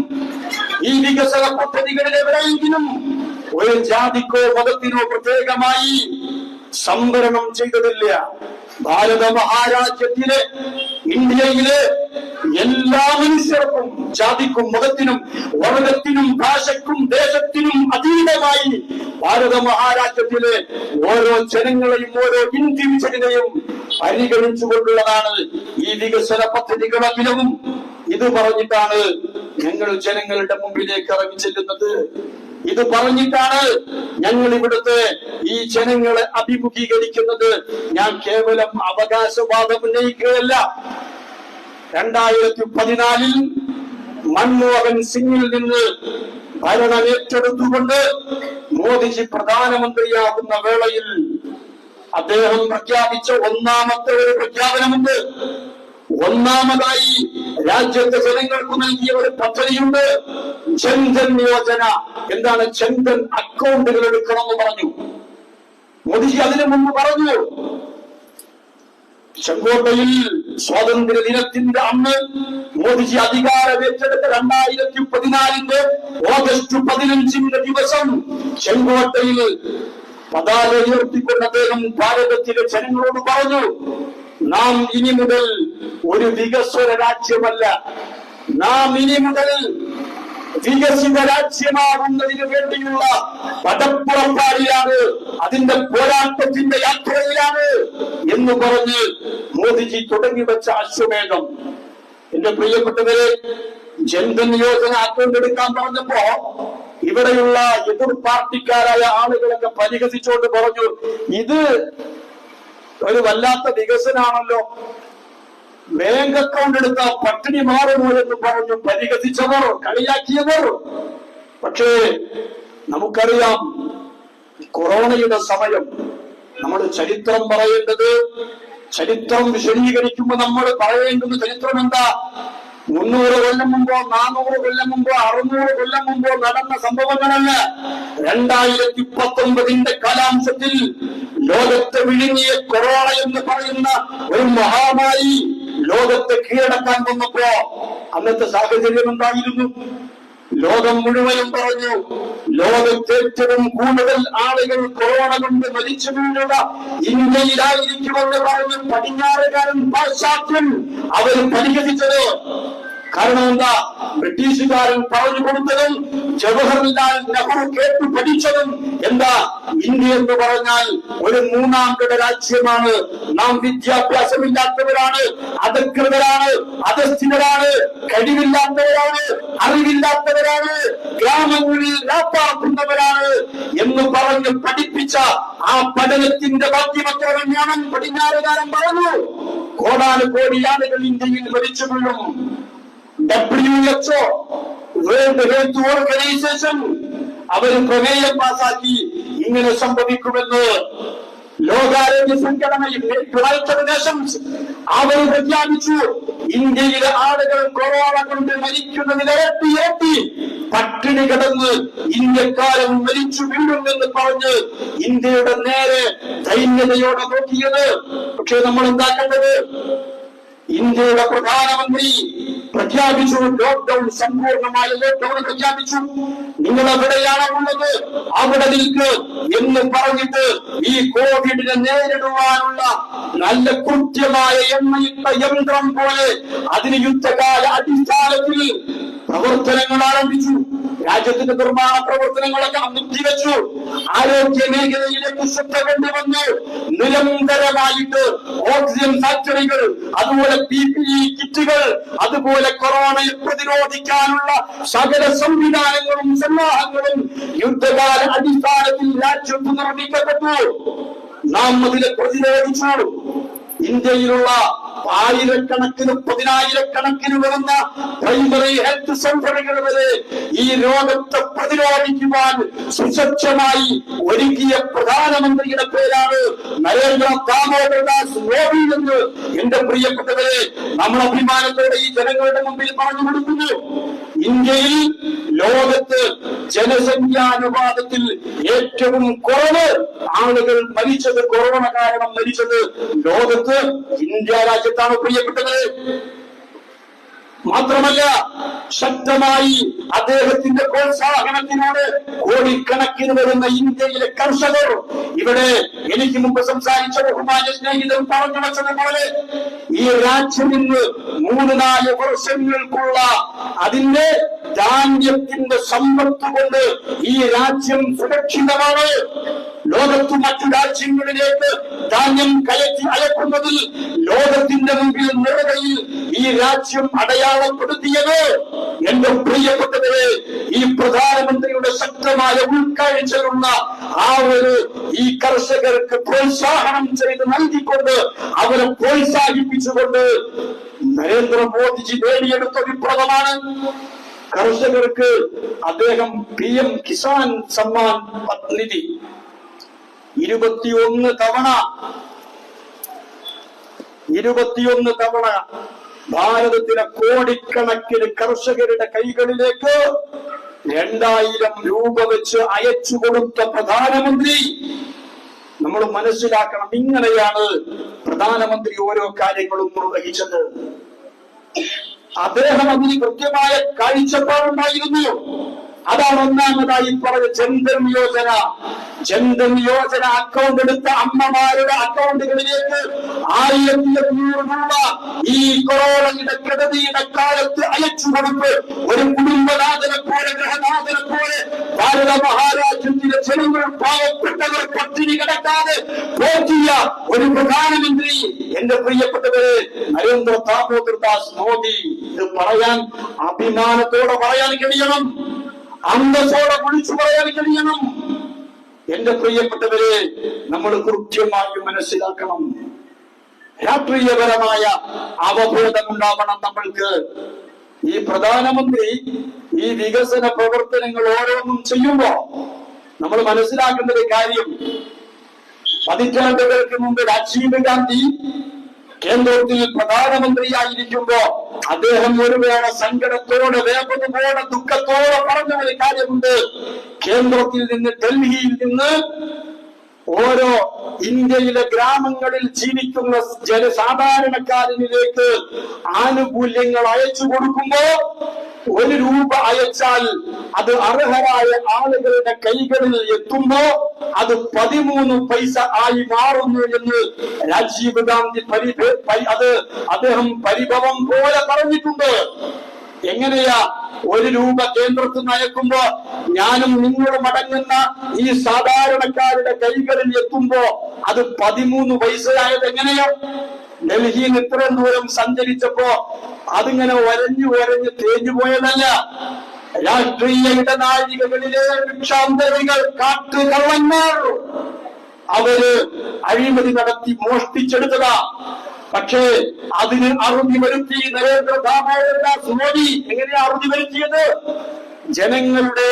ഒരു ജാതിക്കോ മതത്തിനോ പ്രത്യേകമായി സംവരണം ചെയ്തതില്ല. ഭാരത മഹാരാജ്യത്തിലെ, ഇന്ത്യയിലെ എല്ലാ മനുഷ്യർക്കും, ജാതിക്കും മതത്തിനും വർഗത്തിനും ഭാഷയ്ക്കും ദേശത്തിനും അതീതമായി ഭാരത മഹാരാജ്യത്തിലെ ഓരോ ജനങ്ങളെയും ഓരോ ഇൻഡിവിജ്വലിനെയും പരിഗണിച്ചുകൊണ്ടുള്ളതാണ് ഈ വികസന പദ്ധതികളെങ്കിലും. ഇത് പറഞ്ഞിട്ടാണ് ഞങ്ങൾ ജനങ്ങളുടെ മുമ്പിലേക്ക് ഇറങ്ങി ചെല്ലുന്നത്. ഇത് പറഞ്ഞിട്ടാണ് ഞങ്ങൾ ഇവിടുത്തെ ഈ ജനങ്ങളെ അഭിമുഖീകരിക്കുന്നത്. ഞാൻ കേവലം അവകാശവാദം ഉന്നയിക്കുകയല്ല. 2014 മൻമോഹൻ സിംഗിൽ നിന്ന് ഭരണം ഏറ്റെടുത്തുകൊണ്ട് മോദിജി പ്രധാനമന്ത്രിയാകുന്ന വേളയിൽ അദ്ദേഹം പ്രഖ്യാപിച്ച ഒന്നാമത്തെ ഒരു പ്രഖ്യാപനമുണ്ട്. ഒന്നാമതായി രാജ്യത്തെ ജനങ്ങൾക്ക് നൽകിയ ഒരു പദ്ധതിയുണ്ട്, ജൻധൻ യോജന. എന്താണ്? ജൻധൻ അക്കൗണ്ടുകൾ എടുക്കണമെന്ന് പറഞ്ഞു മോദിജി. അതിനു മുമ്പ് പറഞ്ഞു, ചെങ്കോട്ടയിൽ സ്വാതന്ത്ര്യ ദിനത്തിന്റെ അന്ന് മോദിജി അധികാരമേറ്റെടുത്ത 2014 ഓഗസ്റ്റ് 15 ദിവസം ചെങ്കോട്ടയിൽ പതാക ഉയർത്തിക്കൊണ്ട് അദ്ദേഹം ഭാരതത്തിലെ ജനങ്ങളോട് പറഞ്ഞു, നാം ഇനി മുതൽ ഒരു വികസ്വര രാജ്യമല്ല, നാം ഇനി മുതൽ വികസിത രാജ്യമാകുന്നതിന് വേണ്ടിയുള്ള പടപ്പുറപ്പാടിലാണ്, അതിന്റെ പോരാട്ടത്തിന്റെ യാത്രയിലാണ് എന്ന് പറഞ്ഞ് മോദിജി തുടങ്ങി വെച്ച അശ്വമേധം. എന്റെ പ്രിയപ്പെട്ടവരെ, ജൻധൻ യോജന അക്കൗണ്ട് എടുക്കാൻ പറഞ്ഞപ്പോ ഇവിടെയുള്ള എതിർ പാർട്ടിക്കാരായ ആളുകളൊക്കെ പരിഹസിച്ചുകൊണ്ട് പറഞ്ഞു, ഇത് ഒരു വല്ലാത്ത വികസനാണല്ലോ, ബാങ്ക് അക്കൗണ്ട് എടുത്ത പട്ടിണി മാറുമോ എന്ന് പറഞ്ഞു പരിഹസിച്ചവർ, കളിയാക്കിയവർ. പക്ഷേ നമുക്കറിയാം, കൊറോണയുടെ സമയം നമ്മൾ ചരിത്രം പറയേണ്ടത്, ചരിത്രം വിശദീകരിക്കുമ്പോൾ നമ്മൾ പറയേണ്ടുന്ന ചരിത്രം എന്താ? 300 കൊല്ലം മുമ്പോ 400 കൊല്ലം മുമ്പോ 600 കൊല്ലം മുമ്പോ നടന്ന സംഭവങ്ങളല്ല. 2019 കാലാംശത്തിൽ ലോകത്തെ വിഴുങ്ങിയ കൊറോണ എന്ന് പറയുന്ന ഒരു മഹാമാരി ലോകത്തെ കീഴടക്കാൻ വന്നപ്പോ അന്നത്തെ സാഹചര്യം എന്തായിരുന്നു? ലോകം മുഴുവനും പറഞ്ഞു, ലോകത്തെ ഏറ്റവും കൂടുതൽ ആളുകൾ കൊറോണ കൊണ്ട് മരിച്ചു വീഴുക ഇന്ത്യയിലായിരിക്കുമെന്ന് പറഞ്ഞ് പടിഞ്ഞാറുകാരൻ പാശ്ചാത്യൻ അവർ പരിഹസിച്ചത്. കാരണം എന്താ? ബ്രിട്ടീഷുകാരൻ പറഞ്ഞു കൊടുത്തതും ജവഹർലാൽ നെഹ്റു കേട്ടു പഠിച്ചതും എന്താ? ഇന്ത്യ എന്ന് പറഞ്ഞാൽ ഒരു മൂന്നാംകിട രാജ്യമാണ്, നാം വിദ്യാഭ്യാസമില്ലാത്തവരാണ്, അധകൃതരാണ്, അധസ്ഥിതരാണ്, കഴിവില്ലാത്തവരാണ്, അറിവില്ലാത്തവരാണ്, ഗ്രാമങ്ങളിൽ രാപ്പാക്കുന്നവരാണ് എന്ന് പറഞ്ഞ് പഠിപ്പിച്ച ആ പഠനത്തിന്റെ മാധ്യമത്തോടെ ഞാൻ പടിഞ്ഞാറുകാരൻ പറഞ്ഞു, കോടാനുകോടി ആളുകൾ ഇന്ത്യയിൽ മരിച്ചു വീഴും. WHO വേൾഡ് ഹെൽത്ത് ഓർഗനൈസേഷൻ അവർ പ്രമേയം പാസാക്കി ഇങ്ങനെ സംഭവിക്കുമെന്ന്. ലോകാരോഗ്യ സംഘടനയും യുണൈറ്റഡ് നേഷൻസ് അവർ പ്രഖ്യാപിച്ചു, ഇന്ത്യയിലെ ആളുകൾ കൊറോണ കൊണ്ട് മരിക്കുന്നതിലിരട്ടി പട്ടിണി കിടന്ന് ഇന്ത്യക്കാരൻ മരിച്ചു വീഴുമെന്ന് പറഞ്ഞ് ഇന്ത്യയുടെ നേരെ ദൈന്യതയോടെ നോക്കിയത്. പക്ഷെ നമ്മൾ എന്താക്കേണ്ടത്? ഇന്ത്യയുടെ പ്രധാനമന്ത്രി പ്രഖ്യാപിച്ചു, ലോക്ക്ഡൌൺ, സമ്പൂർണമായ ലോക്ക്ഡൌൺ പ്രഖ്യാപിച്ചു. നിങ്ങൾ എവിടെയാണ് ഉള്ളത് അവിടെ നിൽക്ക് എന്ന് പറഞ്ഞിട്ട് ഈ കോവിഡിനെ നേരിടുവാനുള്ള നല്ല കൃത്യമായ എണ്ണയിട്ട യന്ത്രം പോലെ അതിന് യുദ്ധകാല അടിസ്ഥാനത്തിൽ പ്രവർത്തനങ്ങൾ ആരംഭിച്ചു. രാജ്യത്തിന്റെ നിർമ്മാണ പ്രവർത്തനങ്ങളൊക്കെ നിർത്തിവെച്ചു. ആരോഗ്യ മേഖലയിലേക്ക് ശ്രദ്ധ കൊണ്ടുവന്നു. നിരന്തരമായിട്ട് ഓക്സിജൻ ഫാക്ടറികൾ, അതുപോലെ PPE കിറ്റുകൾ, അതുപോലെ കൊറോണയെ പ്രതിരോധിക്കാനുള്ള സകല സംവിധാനങ്ങളും സന്നാഹങ്ങളും യുദ്ധകാല അടിസ്ഥാനത്തിൽ രാജ്യത്ത് നിർമ്മിക്കപ്പെട്ടു. നാം അതിനെ പ്രതിരോധിച്ചു. ഇന്ത്യയിലുള്ള ആയിരക്കണക്കിന് 10,000 വരുന്ന പ്രൈമറി ഹെൽത്ത് സെന്ററുകൾ വരെ ഈ രോഗത്തെ പ്രതിരോധിക്കുവാൻ സുസജ്ജമായി ഒരുക്കിയ പ്രധാനമന്ത്രിയുടെ പേരാണ് നരേന്ദ്ര ദാമോദർദാസ് മോദി എന്ന് എന്റെ പ്രിയപ്പെട്ടവരെ നമ്മൾ അഭിമാനത്തോടെ ഈ ജനങ്ങളുടെ മുമ്പിൽ പറഞ്ഞു കൊടുക്കുന്നു. ഇന്ത്യയിൽ ലോകത്ത് ജനസംഖ്യാനുപാതത്തിൽ ഏറ്റവും കുറവ് ആളുകൾ മരിച്ചത്, കൊറോണ കാരണം മരിച്ചത് ലോകത്ത് ഇന്ത്യ രാജ്യത്താണ് പ്രിയപ്പെട്ടത്. മാത്രമല്ല, ശക്തമായി അദ്ദേഹത്തിന്റെ പ്രോത്സാഹനത്തിനോട് കോടിക്കണക്കിന് വരുന്ന ഇന്ത്യയിലെ കർഷകർ, ഇവിടെ എനിക്ക് മുമ്പ് സംസാരിച്ച ബഹുമാന്യ സ്നേഹിതൻ പറഞ്ഞു വെച്ചതുപോലെ ഈ രാജ്യം ഇന്ന് 3-4 വർഷങ്ങൾക്കുള്ള അതിന്റെ ധാന്യത്തിന്റെ സമ്പത്ത് കൊണ്ട് ഈ രാജ്യം സുരക്ഷിതമാണ്. ലോകത്ത് മറ്റു രാജ്യങ്ങളിലേക്ക് ധാന്യം കയറ്റി അയക്കുന്നതിൽ ലോകത്തിന്റെ മുമ്പിൽ നിറകയിൽ ഈ രാജ്യം അടയാളപ്പെടുത്തിയത് എന്റെ പ്രിയപ്പെട്ടവരെ ഈ പ്രധാനമന്ത്രിയുടെ ശക്തമായ ഉൾക്കാഴ്ചയുള്ള ആ ഒരു ഈ കർഷകർക്ക് പ്രോത്സാഹനം ചെയ്ത് നൽകിക്കൊണ്ട് അവരെ പ്രോത്സാഹിപ്പിച്ചുകൊണ്ട് നരേന്ദ്രമോദിജി നേടിയെടുത്ത വിപ്ലവമാണ്. കർഷകർക്ക് അദ്ദേഹം PM കിസാൻ സമ്മാൻ നിധി 21 തവണ ഭാരതത്തിലെ കോടിക്കണക്കിന് കർഷകരുടെ കൈകളിലേക്ക് 2000 രൂപ വെച്ച് അയച്ചു കൊടുത്ത പ്രധാനമന്ത്രി. നമ്മൾ മനസ്സിലാക്കണം, ഇങ്ങനെയാണ് പ്രധാനമന്ത്രി ഓരോ കാര്യങ്ങളും നിർവഹിച്ചത്. അദ്ദേഹം അതിന് കൃത്യമായ കാഴ്ചപ്പാടുണ്ടായിരുന്നു. അതാണ് ഒന്നാമതായി പറഞ്ഞ ജൻധൻ യോജന അക്കൗണ്ട് എടുത്ത അമ്മമാരുടെ അക്കൗണ്ടുകളിലേക്ക് 1500 രൂപ ഈ കൊറോണയുടെ കെടുതിയുടെ കാലത്ത് അയച്ചു കൊടുത്ത് ഒരു കുടുംബനാഥനെ പോലെ ഗൃഹനാഥനെ പോലെ ഭാരത മഹാരാജ്യത്തിലെ ജനങ്ങൾ പാവപ്പെട്ടവർ പട്ടിണി കിടക്കാതെ പോറ്റിയ ഒരു പ്രധാനമന്ത്രി. എന്റെ പ്രിയപ്പെട്ടവരെ, നരേന്ദ്ര ദാമോദർ ദാസ് മോദി. ഇത് പറയാൻ അഭിമാനത്തോടെ പറയാൻ കഴിയണം, അന്തസ്സോടെ വിളിച്ചു പറയാൻ കഴിയണം. എന്റെ പ്രിയപ്പെട്ടവരെ, നമ്മൾ കൃത്യമായി മനസ്സിലാക്കണം, രാഷ്ട്രീയപരമായ അവബോധം ഉണ്ടാവണം നമ്മൾക്ക്. ഈ പ്രധാനമന്ത്രി ഈ വികസന പ്രവർത്തനങ്ങൾ ഓരോന്നും ചെയ്യുമ്പോ നമ്മൾ മനസ്സിലാക്കേണ്ട ഒരു കാര്യം, പതിറ്റാണ്ടുകൾക്ക് മുമ്പ് രാജീവ് ഗാന്ധി കേന്ദ്രത്തിൽ പ്രധാനമന്ത്രിയായിരിക്കുമ്പോ അദ്ദേഹം ഒരു വേള സങ്കടത്തോടെ, വേദനയോടെ, ദുഃഖത്തോടെ പറഞ്ഞ ഒരു കാര്യമുണ്ട്. കേന്ദ്രത്തിൽ നിന്ന്, ഡൽഹിയിൽ നിന്ന് ഓരോ ഇന്ത്യയിലെ ഗ്രാമങ്ങളിൽ ജീവിക്കുന്ന ജനസാധാരണക്കാരനിലേക്ക് ആനുകൂല്യങ്ങൾ അയച്ചു കൊടുക്കുമ്പോ 1 രൂപ അയച്ചാൽ അത് അർഹരായ ആളുകളുടെ കൈകളിൽ എത്തുമ്പോ അത് 13 പൈസ ആയി മാറുന്നു എന്ന് രാജീവ് ഗാന്ധി അദ്ദേഹം പരിഭവം പോലെ പറഞ്ഞിട്ടുണ്ട്. എങ്ങനെയാ 1 രൂപ കേന്ദ്രത്തിൽ നിന്ന് അയക്കുമ്പോ ഞാനും നിങ്ങളും അടങ്ങുന്ന ഈ സാധാരണക്കാരുടെ കൈകളിൽ എത്തുമ്പോ അത് 13 പൈസയായത് എങ്ങനെയാ? ഡൽഹിയിൽ ഇത്രയും ദൂരം സഞ്ചരിച്ചപ്പോ അതിങ്ങനെ ഒരഞ്ഞു തേഞ്ഞു പോയതല്ല. രാഷ്ട്രീയ ഇടനാഴികകളിലെ ഭിക്ഷാന്തരികൾ, കാട്ടുകള്ളന്മാർ, അവര് അഴിമതി നടത്തി മോഷ്ടിച്ചെടുത്തതാ. പക്ഷേ അതിന് അറുതി വരുത്തി നരേന്ദ്ര ദാമോദർ ദാസ് മോദി. എങ്ങനെയാ അറുതി വരുത്തിയത്? ജനങ്ങളുടെ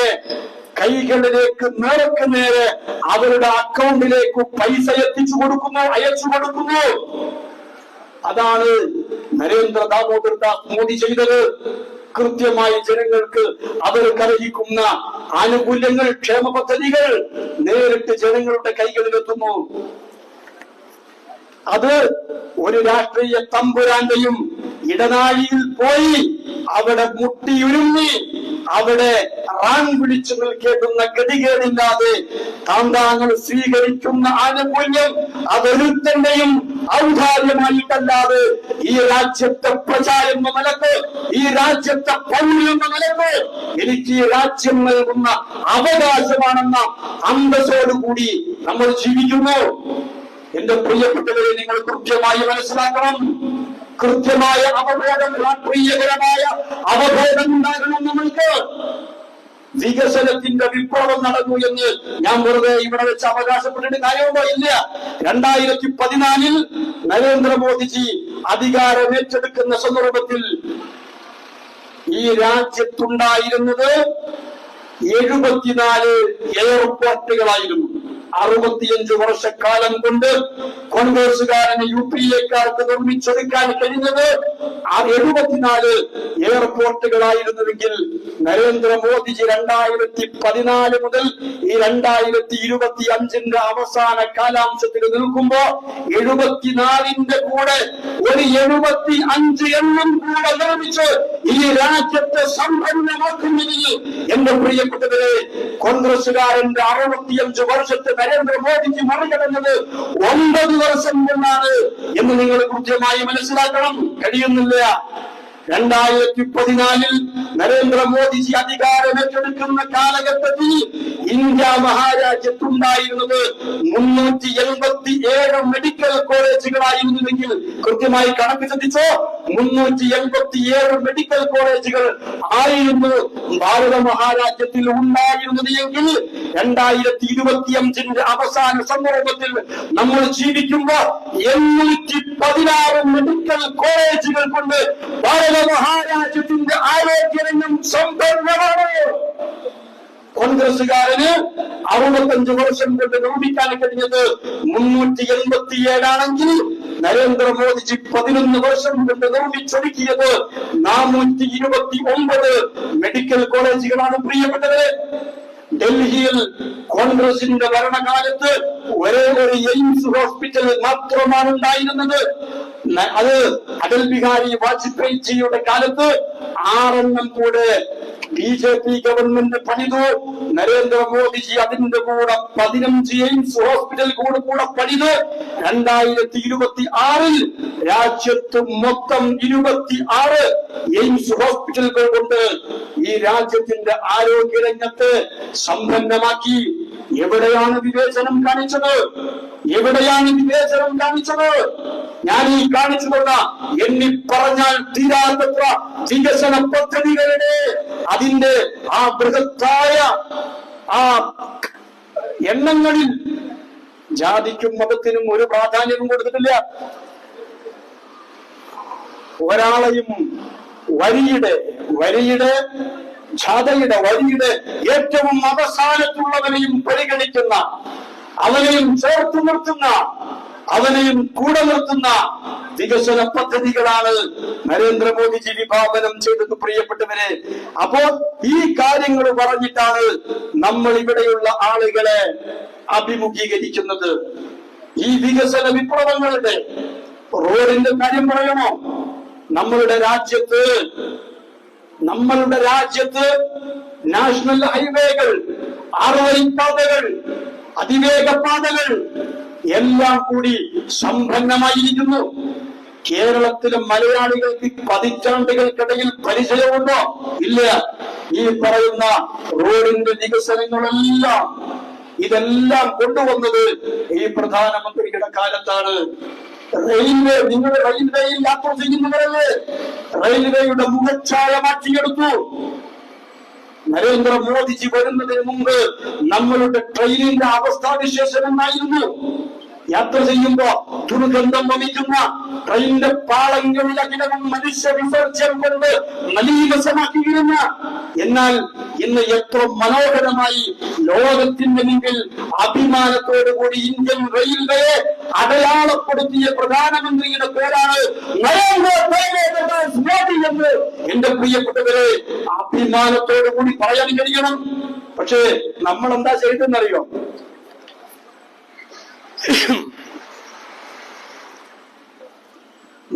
കൈകളിലേക്ക് നേർക്ക് നേരെ അവരുടെ അക്കൗണ്ടിലേക്ക് പൈസ എത്തിച്ചു കൊടുക്കുന്നു, അയച്ചു കൊടുക്കുന്നു. അതാണ് നരേന്ദ്ര ദാമോദർ ദാസ് മോദി ചെയ്തത്. കൃത്യമായി ജനങ്ങൾക്ക് അവർക്ക് അർഹിക്കുന്ന ആനുകൂല്യങ്ങൾ, ക്ഷേമ പദ്ധതികൾ നേരിട്ട് ജനങ്ങളുടെ കൈകളിലെത്തുന്നു. അത് ഒരു രാഷ്ട്രീയ തമ്പുരാന്റെയും ഇടനാഴിയിൽ പോയി അവിടെ മുട്ടിയുരുങ്ങി അവിടെ റാങ് വിളിച്ചു നിൽക്കേണ്ടുന്ന ഗതികേടില്ലാതെ താന്താങ്ങൾ സ്വീകരിക്കുന്ന ആനുകൂല്യം അതൊരുത്തന്റെയും ഔദാര്യമായിട്ടല്ലാതെ ഈ രാജ്യത്തെ പ്രജ എന്ന നിലക്ക്, ഈ രാജ്യത്തെ പൗരൻ എന്ന നിലക്ക് എനിക്ക് ഈ രാജ്യം നൽകുന്ന അവകാശമാണെന്ന അന്തസ്സോടുകൂടി നമ്മൾ ജീവിക്കുന്നു. എന്റെ പ്രിയപ്പെട്ടവരെ, നിങ്ങൾ കൃത്യമായി മനസ്സിലാക്കണം. കൃത്യമായ അവബോധം, രാഷ്ട്രീയപരമായ അവബോധം ഉണ്ടാകണം നമ്മൾക്ക്. വികസനത്തിന്റെ വിപ്ലവം നടന്നു എന്ന് ഞാൻ വെറുതെ ഇവിടെ വെച്ച് അവകാശപ്പെട്ടിട്ട് കാര്യമോ ഇല്ല. 2014 നരേന്ദ്രമോദിജി അധികാരം ഏറ്റെടുക്കുന്ന സന്ദർഭത്തിൽ ഈ രാജ്യത്തുണ്ടായിരുന്നത് 74 എയർപോർട്ടുകളായിരുന്നു. 65 വർഷക്കാലം കൊണ്ട് കോൺഗ്രസുകാരന് UPA-ക്കാർക്ക് നിർമ്മിച്ചെടുക്കാൻ കഴിഞ്ഞത് 74 എയർപോർട്ടുകളായിരുന്നുവെങ്കിൽ നരേന്ദ്രമോദിജി 2014 മുതൽ ഈ 2025 അവസാന കാലാംശത്തിൽ നിൽക്കുമ്പോ 74ന്റെ കൂടെ ഒരു 75 എണ്ണം കൂടെ നിർമ്മിച്ച് ഈ രാജ്യത്തെ സമ്പന്നമാക്കുന്നതിൽ എന്റെ പ്രിയപ്പെട്ടവരെ, കോൺഗ്രസുകാരന്റെ 65 വർഷത്തെ നരേന്ദ്രമോദിക്ക് മറികടന്നത് 9 വർഷം കൊണ്ടാണ് എന്ന് നിങ്ങൾ കൃത്യമായി മനസ്സിലാക്കണം. കഴിയുന്നില്ല. 2014 നരേന്ദ്രമോദിജി അധികാരം ഏറ്റെടുക്കുന്ന കാലഘട്ടത്തിൽ ഇന്ത്യ മഹാരാജ്യത്തുണ്ടായിരുന്നത് 387 മെഡിക്കൽ കോളേജുകളായിരുന്നുവെങ്കിൽ, കൃത്യമായി കണക്ക് ശ്രദ്ധിച്ചോ, 387 മെഡിക്കൽ കോളേജുകൾ ആയിരുന്നു ഭാരത മഹാരാജ്യത്തിൽ ഉണ്ടായിരുന്നത് എങ്കിൽ 2025 അവസാന സന്ദർഭത്തിൽ നമ്മൾ ജീവിക്കുമ്പോ 816 മെഡിക്കൽ കോളേജുകൾ കൊണ്ട് ഭാരത മഹാരാജ്യത്തിന്റെ ആരോഗ്യരംഗം സമ്പന്നമാണ്. കോൺഗ്രസുകാരന് 65 വർഷം കൊണ്ട് നിർമ്മിക്കാൻ കഴിഞ്ഞത് 387 ആണെങ്കിൽ നരേന്ദ്രമോദിജി 11 വർഷം കൊണ്ട് നിർമ്മിച്ചൊരുക്കിയത് 429 മെഡിക്കൽ കോളേജുകളാണ്. പ്രിയപ്പെട്ടവരെ, ഡൽഹിയിൽ കോൺഗ്രസിന്റെ ഭരണകാലത്ത് ഒരേ ഒരു എയിംസ് ഹോസ്പിറ്റൽ മാത്രമാണ് ഉണ്ടായിരുന്നത്. അത് അടൽ ബിഹാരി വാജ്പേയിജിയുടെ കാലത്ത് 6 കൂടെ BJP ഗവൺമെന്റ് പണിതു. നരേന്ദ്രമോദിജി അതിന്റെ കൂടെ 15 എയിംസ് ഹോസ്പിറ്റൽ കൂടെ പണിത് 2026 രാജ്യത്ത് മൊത്തം 26 എയിംസ് ഹോസ്പിറ്റലുകൾ കൊണ്ട് ഈ രാജ്യത്തിന്റെ ആരോഗ്യരംഗത്ത് സമ്പന്നമാക്കി. എവിടെയാണ് വിവേചനം കാണിച്ചത്? എവിടെയാണ് വിവേചനം കാണിച്ചത്? ഞാൻ ഈ കാണിച്ചുകൊണ്ട എണ്ണി പറഞ്ഞാൽ തീരാത്തത്ര വികസന പദ്ധതികളുടെ അതിന്റെ ആ ബൃഹത്തായ ആ എണ്ണങ്ങളിൽ ജാതിക്കും മതത്തിനും ഒരു പ്രാധാന്യവും കൊടുത്തിട്ടില്ല. ഒരാളെയും വരിയുടെ ജാഥയുടെ വരിയുടെ ഏറ്റവും അവസാനത്തുള്ളവനെയും പരിഗണിക്കുന്ന, അവനെയും ചേർത്ത് നിർത്തുന്ന, അവനെയും കൂടെ നിർത്തുന്ന വികസന പദ്ധതികളാണ് നരേന്ദ്രമോദിജി വിഭാവനം ചെയ്തത്. പ്രിയപ്പെട്ടവരെ, അപ്പോൾ ഈ കാര്യങ്ങൾ പറഞ്ഞിട്ടാണ് നമ്മൾ ഇവിടെയുള്ള ആളുകളെ അഭിമുഖീകരിക്കുന്നത്. ഈ വികസന വിപ്ലവങ്ങളുടെ റോഡിന്റെ കാര്യം പറയണോ? നമ്മളുടെ രാജ്യത്ത് നാഷണൽ ഹൈവേകൾ, 6 പാതകൾ, അതിവേഗ പാതകൾ എല്ലാം കൂടി സമ്പന്നമായിരിക്കുന്നു. കേരളത്തിലെ മലയാളികൾക്ക് പതിറ്റാണ്ടുകൾക്കിടയിൽ പരിചയമുണ്ടോ? ഇല്ല. ഈ പറയുന്ന റോഡിന്റെ വികസനങ്ങളെല്ലാം ഇതെല്ലാം കൊണ്ടുവന്നത് ഈ പ്രധാനമന്ത്രിയുടെ കാലത്താണ്. റെയിൽവേ, നിങ്ങൾ റെയിൽവേയിൽ യാത്ര ചെയ്യുന്നവരല്ലേ? റെയിൽവേയുടെ മുഖച്ഛായ മാറ്റിയെടുത്തു. നരേന്ദ്രമോദിജി വരുന്നതിന് മുമ്പ് നമ്മളുടെ ട്രെയിനിന്റെ അവസ്ഥാവിശേഷം എന്നായിരുന്നു. യാത്ര ചെയ്യുമ്പോ ദുർഗന്ധം വമിക്കുന്ന ട്രെയിനിന്റെ പാളങ്ങളിലകിലവും മനുഷ്യ വിസർജ്യം കൊണ്ട് മലീമസമാക്കിയിരുന്ന, എന്നാൽ ഇന്ന് എത്ര മനോഹരമായി ലോകത്തിന്റെ മുമ്പിൽ അഭിമാനത്തോടുകൂടി ഇന്ത്യൻ റെയിൽവേയെ അടയാളപ്പെടുത്തിയ പ്രധാനമന്ത്രിയുടെ പേരാണ് മോദി എന്ന് എന്റെ പ്രിയപ്പെട്ടവരെ അഭിമാനത്തോടു കൂടി പറയാൻ കഴിയണം. പക്ഷേ നമ്മൾ എന്താ ചെയ്തെന്നറിയോ?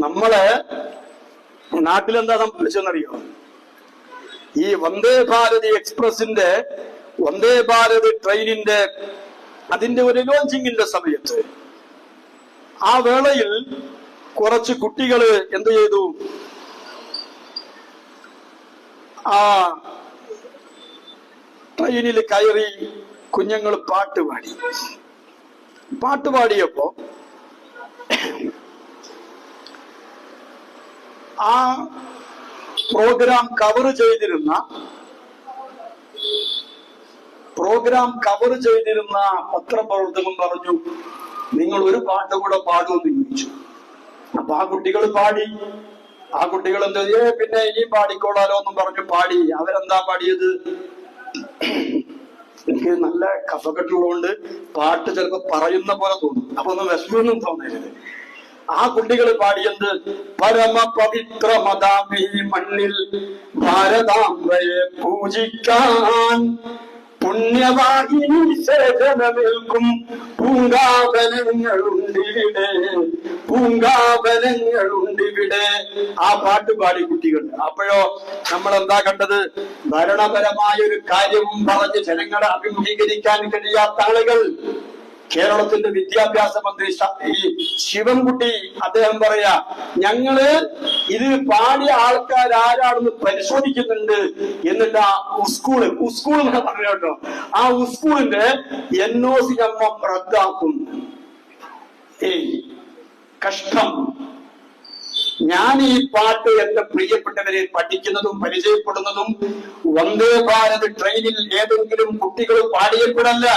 നമ്മളെ നാട്ടിലെന്താ സംഭവിച്ചെന്നറിയോ? ഈ വന്ദേ ഭാരത് എക്സ്പ്രസിന്റെ, വന്ദേ ഭാരത് ട്രെയിനിന്റെ അതിന്റെ ഒരു ലോഞ്ചിങ്ങിന്റെ സമയത്ത് ആ വേളയിൽ കുറച്ച് കുട്ടികള് എന്ത് ചെയ്തു? ആ ട്രെയിനിൽ കയറി കുഞ്ഞുങ്ങൾ പാട്ടുപാടിയപ്പോ ആ പ്രോഗ്രാം കവർ ചെയ്തിരുന്ന പത്രപ്രവർത്തകൻ പറഞ്ഞു, നിങ്ങൾ ഒരു പാട്ട് കൂടെ പാടുമെന്ന് ചോദിച്ചു. അപ്പൊ ആ കുട്ടികൾ പാടി. ആ കുട്ടികൾ എന്താ പിന്നെ ഇനി പാടിക്കോളാലോ എന്നും പറഞ്ഞു പാടി. അവരെന്താ പാടിയത്? എനിക്ക് നല്ല കഫക്കെട്ടുള്ളതുകൊണ്ട് പാട്ട് ചിലപ്പോ പറയുന്ന പോലെ തോന്നും. അപ്പൊ ഒന്ന് വിഷമൊന്നും തോന്നരുത്. ആ കുട്ടികൾ പാടിയത് പരമ പവിത്രമതാമീ മണ്ണിൽ ഭാരതാംബയെ പൂജിക്കാൻ പുണ്യവാഹിനി സേവനമേൽക്കും പൂങ്കാവനങ്ങളുണ്ടിവിടെ. ആ പാട്ട് പാടി കുട്ടികൾ. അപ്പോഴോ നമ്മൾ എന്താ കണ്ടത്? ഭരണപരമായ ഒരു കാര്യവും പറഞ്ഞ് ജനങ്ങളെ അഭിമുഖീകരിക്കാൻ കഴിയാത്ത ആളുകൾ. കേരളത്തിന്റെ വിദ്യാഭ്യാസ മന്ത്രി ഈ ശിവൻകുട്ടി അദ്ദേഹം പറയാ, ഞങ്ങള് ഇത് പാടിയ ആൾക്കാർ ആരാണെന്ന് പരിശോധിക്കുന്നുണ്ട്. എന്നിട്ട് ആ സ്കൂൾ എന്ന് പറഞ്ഞു കേട്ടോ, ആ സ്കൂളിന്റെ NOC നമ്മ റദ്ദാക്കും. കഷ്ടം. ഞാൻ ഈ പാട്ട് എന്റെ പ്രിയപ്പെട്ടവരെ പഠിക്കുന്നതും പരിചയപ്പെടുന്നതും വന്ദേ ഭാരത് ട്രെയിനിൽ ഏതെങ്കിലും കുട്ടികൾ പാടിയപ്പെടല്ല.